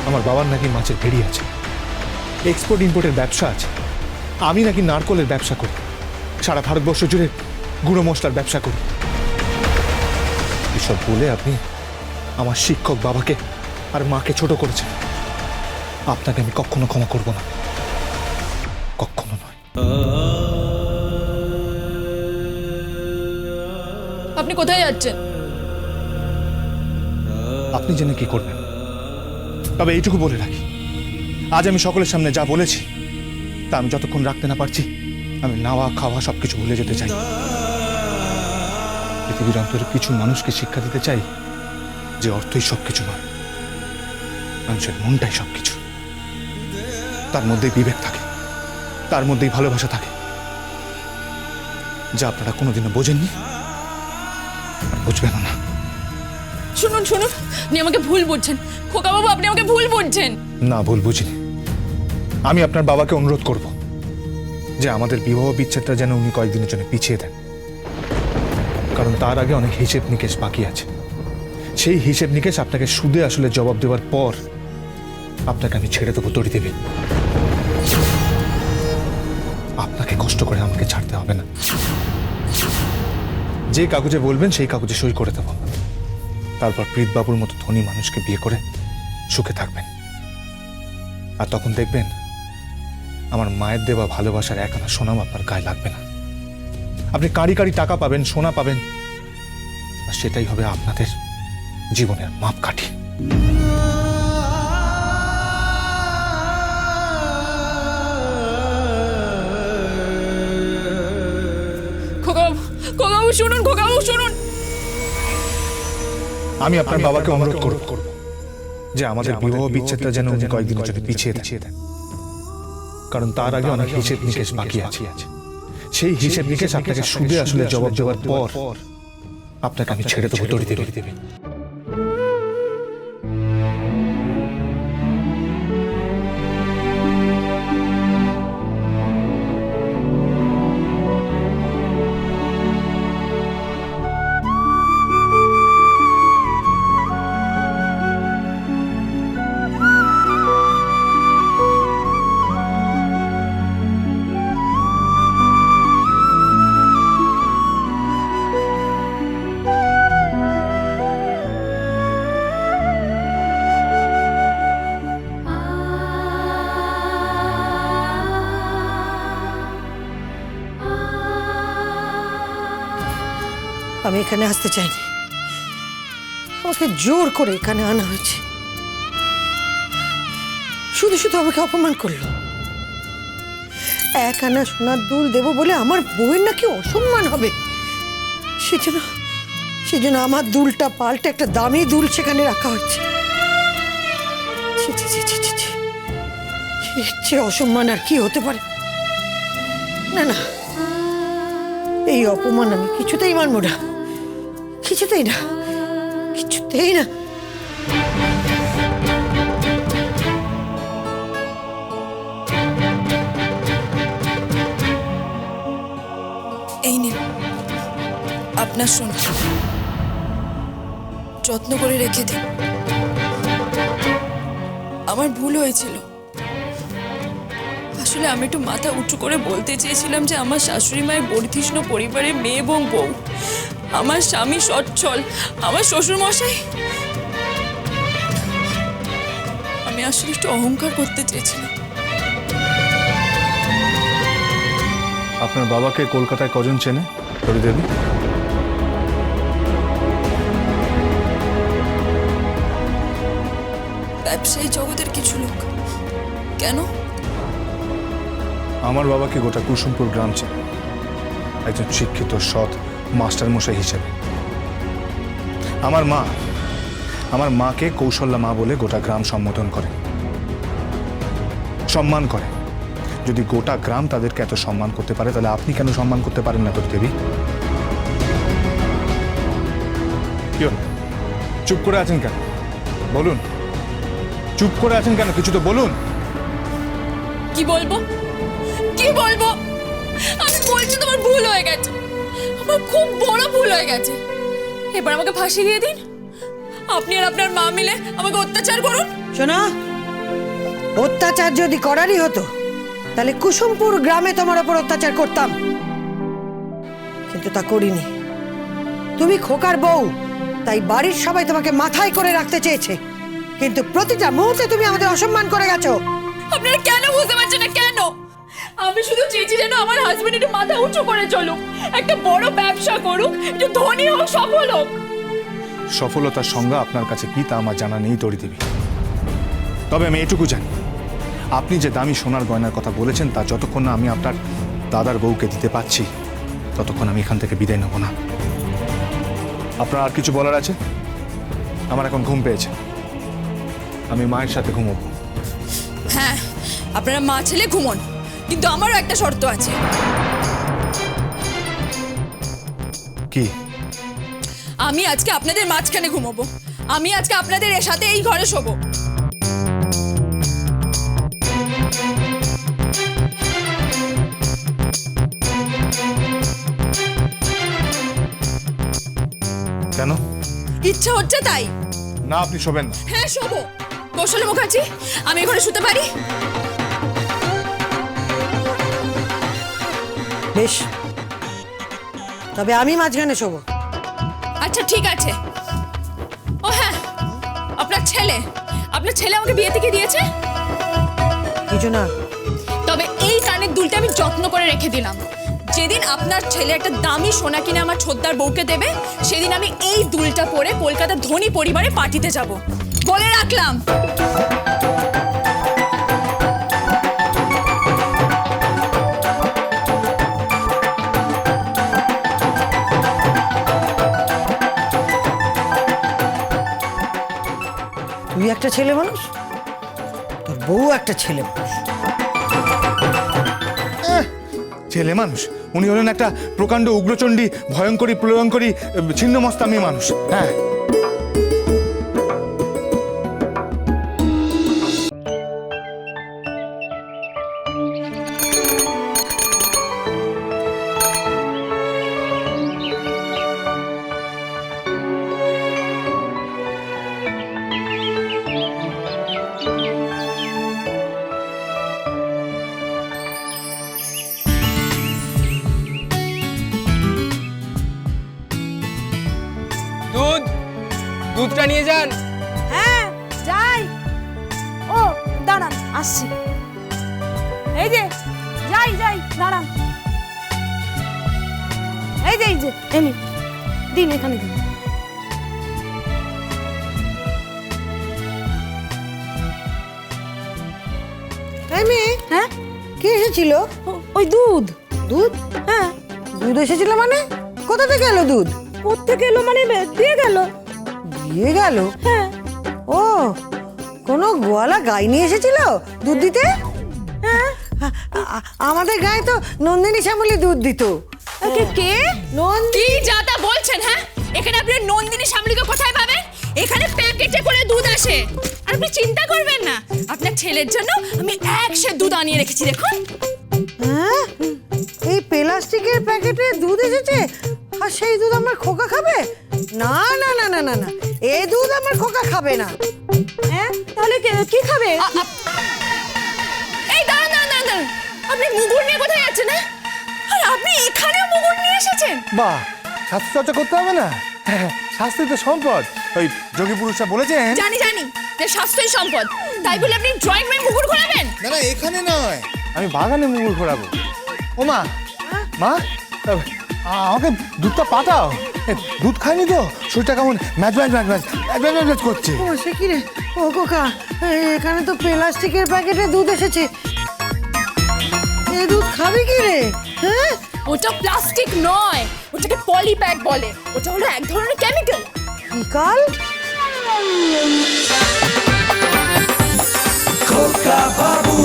আমার বাবার নাকি মাছের ভেড়ি আছে, এক্সপোর্ট ইম্পোর্টের ব্যবসা আছে, আমি নাকি নারকলের ব্যবসা করি, সারা ভারতবর্ষ জুড়ে গুঁড়ো মশলার ব্যবসা করি। এসব বলে আপনি আমার শিক্ষক বাবাকে আর মাকে ছোট করেছেন। আপনাকে আমি কখনো ক্ষমা করব না, কখনো নয়। আপনি কোথায় যাচ্ছেন? আপনি জেনে কি করবেন? তবে এইটুকু বলে রাখি, আজ আমি সকলের সামনে যা বলেছি তা আমি যতক্ষণ রাখতে না পারছি, আমি নাওয়া খাওয়া সবকিছু ভুলে যেতে চাই। পৃথিবীর অন্তরে কিছু মানুষকে শিক্ষা দিতে চাই যে অর্থই সবকিছু নয়, মানুষের মনটাই সবকিছু। তার মধ্যেই বিবেক থাকে, তার মধ্যেই ভালোবাসা থাকে, যা আপনারা কোনোদিনও বোঝেননি আর বুঝবেন না। শুনুন শুনুন, আপনি আমাকে ভুল বুঝছেন খোকা বাবু, আপনি আমাকে ভুল বুঝছেন। না, ভুল বুঝিনি। আমি আপনার বাবাকে অনুরোধ করব যে আমাদের বিবাহ বিচ্ছেদটা যেন উনি কয়েকদিনের জন্য পিছিয়ে দেন, কারণ তার আগে অনেক হিসেব নিকেশ বাকি আছে। সেই হিসেব নিকেশ আপনাকে সুদে আসলে জবাব দেওয়ার পর আপনাকে আমি ছেড়ে দেবো তড়ি দেবে। আপনাকে কষ্ট করে আমাকে ছাড়তে হবে না। যে কাগজে বলবেন সেই কাগজে সই করে দেব, তারপর প্রীতবাবুর মতো ধনী মানুষকে বিয়ে করে সুখে থাকবেন। আর তখন দেখবেন আমার মায়ের দেওয়া ভালোবাসার এক আনা সোনাও আপনার গায়ে লাগবে না। আপনি কাঁড়ি কাঁড়ি টাকা পাবেন, সোনা পাবেন, আর সেটাই হবে আপনাদের জীবনের মাপকাঠি। খোকা বাবু শুনুন, খোকা বাবু শুনুন। আমি আপনার বাবাকে অনুরোধ করব যে আমাদের বিবাহ বিচ্ছেদটা যেন উনি কয়েকদিনের জন্য পিছিয়ে দেন, কারণ তার আগে অনেক হিসেব নিকেশ বাকি আছে। সেই হিসেব নিকেশ আপনাকে সুদে আসলে জবাব দেওয়ার পর আপনাকে আমি ছেড়ে দেবো তড়ি দেবে। আমি এখানে আসতে চাইনি, আমাকে জোর করে এখানে আনা হয়েছে। শুধু শুধু আমাকে অপমান করলো। এক আনা সোনার দুল দেব বলে আমার বউয়ের নাকি অসম্মান হবে, সেজন্য আমার দুলটা পাল্টে একটা দামি দুল সেখানে রাখা হচ্ছে। এর চেয়ে অসম্মান আর কি হতে পারে? না না, এই অপমান আমি কিছুতেই মানব না, কিছুতেই না, কিছুতেই না। এই নিন আপনার সোনা, যত্ন করে রেখে দিন। আমার ভুল হয়েছিল, আসলে আমি একটু মাথা উঁচু করে বলতে চেয়েছিলাম যে আমার শাশুড়ি মায়ের বর্ধিষ্ণু পরিবারের মেয়ে এবং বউ, আমার স্বামী সচ্ছল, আমার শ্বশুর মশাই। আমি আসলে একটু অহংকার করতে চেয়েছিলাম। আপনার বাবাকে কলকাতায় কজন চেনে তড়ি দেবী? ব্যবসায়ী জগতের কিছু লোক। কেন? আমার বাবাকে গোটা কুসুমপুর গ্রাম চেনে, একজন শিক্ষিত সৎ মাস্টার মশাই হিসেবে। আমার মাকে কৌশল্যা মা বলে গোটা গ্রাম সম্বোধন করে, সম্মান করে। যদি গোটা গ্রাম তাদেরকে এত সম্মান করতে পারে, তাহলে আপনি কেন সম্মান করতে পারেন না তড়ি দেবী? কি হল, চুপ করে আছেন কেন? বলুন, চুপ করে আছেন কেন? কিছু তো বলুন। কি বলবো, কি বলবো? আমি বলছি তোমার ভুল হয়ে গেছে, আমার খুব বড় ভুল হয়ে গেছে। এবার আমাকে ফাঁসি দিয়ে দিন, আপনি আর আপনার মা মিলে আমাকে অত্যাচার করুন। শোনো, অত্যাচার যদি করারই হতো তাহলে কুসুমপুর গ্রামে তোমার ওপর অত্যাচার করতাম, কিন্তু তা করিনি। তুমি খোকার বউ, তাই বাড়ির সবাই তোমাকে মাথায় করে রাখতে চেয়েছে, কিন্তু প্রতিটা মুহূর্তে তুমি আমাদের অসম্মান করে গেছো। আপনারা কেন বুঝতে পারছেন না? কেন? আমি শুধু চেয়েছি যেন আমার হাজবেন্ড একটু মাথা উঁচু করে চলুক, একটা বড় ব্যবসা করুক, একটু ধনী হোক, সফল হোক। সফলতার সংজ্ঞা আপনার কাছে কি তা আমার জানা নেই তরি দেবী। তবে আমি এটুকু জানি, আপনি যে দামি সোনার গয়নার কথা বলেছেন তা যতক্ষণ না আমি আপনার দাদার বউকে দিতে পারছি ততক্ষণ আমি এখান থেকে বিদায় নেব না। আপনার আর কিছু বলার আছে? আমার এখন ঘুম পেয়েছে, আমি মায়ের সাথে ঘুমোবো। হ্যাঁ, আপনারা মা ছেলে ঘুমন, কিন্তু আমারও একটা শর্ত আছে। কি? আমি আজকে আপনাদের মাঝখানে ঘুমোবো, আমি আজকে আপনাদের এর সাথে এই ঘরে শোবো। কেন? ইচ্ছা হচ্ছে তাই। না, আপনি শোবেন না। হ্যাঁ, শোবো। কৌশল মুখার্জি, আমি এই ঘরে শুতে পারি? বেশ, তবে আমি মাঝখানে শোবো। আচ্ছা, ঠিক আছে। ও হ্যাঁ, আপনার ছেলে আমাকে বিয়ে থেকে দিয়েছে? কিছু না। তবে এই কানের দুলটা আমি যত্ন করে রেখে দিলাম। যেদিন আপনার ছেলে একটা দামি সোনা কিনে আমার ছোটদার বউকে দেবে, সেদিন আমি এই দুলটা পরে কলকাতার ধনী পরিবারে পার্টিতে যাব, বলে রাখলাম। তুই একটা ছেলে মানুষ, তোর বউ একটা ছেলে মানুষ। ছেলে মানুষ? উনি হলেন একটা প্রকাণ্ড উগ্রচণ্ডী, ভয়ঙ্করী প্রলয়ঙ্করী ছিন্নমস্তা মেয়ে মানুষ। হ্যাঁ, দুধটা নিয়ে যান। হ্যাঁ যাই। ও দাঁড়ান, আসছি। এই যে যাই দাঁড়ান। এই যে এমনি দিন, এখানে দিন। এই মেয়ে, হ্যাঁ, কে এসেছিল? ওই দুধ। দুধ? হ্যাঁ। দুধ এসেছিল মানে? কোথা থেকে এলো দুধ? কোত্থেকে এলো মানে দিয়ে গেল। দিয়ে গেল? হ্যাঁ। ও, কোনো গোয়ালা গাই নিয়ে এসেছিল দুধ দিতে? হ্যাঁ। আমাদের গায়ে তো নন্দিনী শ্যামলী দুধ দিত। কে? কি যা তা বলছেন? হ্যাঁ, এখানে আপনি নন্দিনী শ্যামলীকে কোথায় পাবেন? এখানে প্যাকেটে করে দুধ আসে। আর আপনি চিন্তা করবেন না, আপনার ছেলের জন্য আমি 1 সের দুধ আনিয়ে রেখেছি, দেখুন। হ্যাঁ, এই প্লাস্টিকের প্যাকেটে দুধ এসেছে, আর সেই দুধ আমার খোকা খাবে? না না না না না না, এই দুধ আমার খোকা খাবে না। হ্যাঁ, তাহলে কি খাবে? এই দাঁড়ান, আপনি মুগুর নিয়ে কোথায় যাচ্ছেন? না, আর আপনি এখানেও মুগুর নিয়ে এসেছেন? বাহ, স্বাস্থ্যচর্চা করতে হবে না? স্বাস্থ্য তো সম্পদ, ওই যোগী পুরুষরা বলেছেন। জানি যে স্বাস্থ্যই সম্পদ, তাই বলে আপনি ড্রয়িং রুমে মুগুর ঘোরাবেন? না না, এখানে নয়, আমি বাগানে মুগুর ঘোরাবো। ও মা, আমাকে দুধটা পাঠাও। দুধ খাইনি তো, শরীরটা কেমন ম্যাচ করছে। ও সে কি রে? ও খোকা, এখানে তো প্লাস্টিকের প্যাকেটে দুধ এসেছে, এই দুধ খাবে কি রে? হ্যাঁ, ওটা প্লাস্টিক নয়, ওটাকে পলিপ্যাক বলে। ওটা হলো এক ধরনের কেমিক্যাল। বিকাল খোকা বাবু